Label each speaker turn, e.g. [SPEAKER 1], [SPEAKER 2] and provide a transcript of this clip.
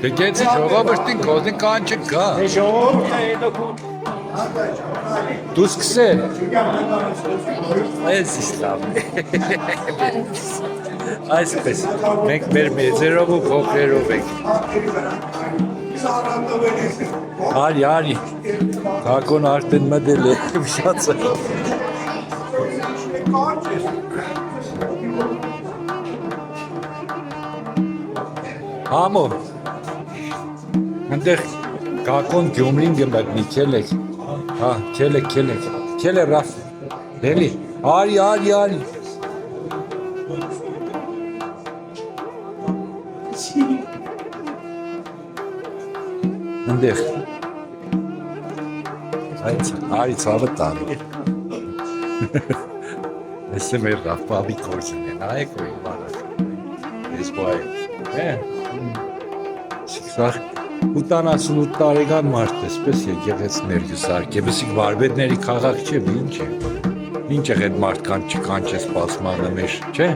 [SPEAKER 1] Դեկեցի ժողովրդին կոզին կանչը կա։ Դու սկսել։ Այս իսլամ։ Այսպես, մենք մեր մեծերով ու փոքրերով ենք։ Արի, կակոն արդեն մդել է, վշացը։ Համո, ընդեղ կակոն գյումրին գմբակնի, կելեք, հա, կելեք, ռաֆ, լելի, արի, ընդեղ, արի ծավը տանի, ես է մեր ռաֆ բաբի կորզին են, այեք որ իմ բարակ, ես բոյ, Սիքսախ 88 տարեկան մարդ էսպես եկեղեցներ գսարք, էսիկ վարվետների քաղաք չէ, ինչ է այդ մարդկան չկանչ է սպասմանը մեր, չէ?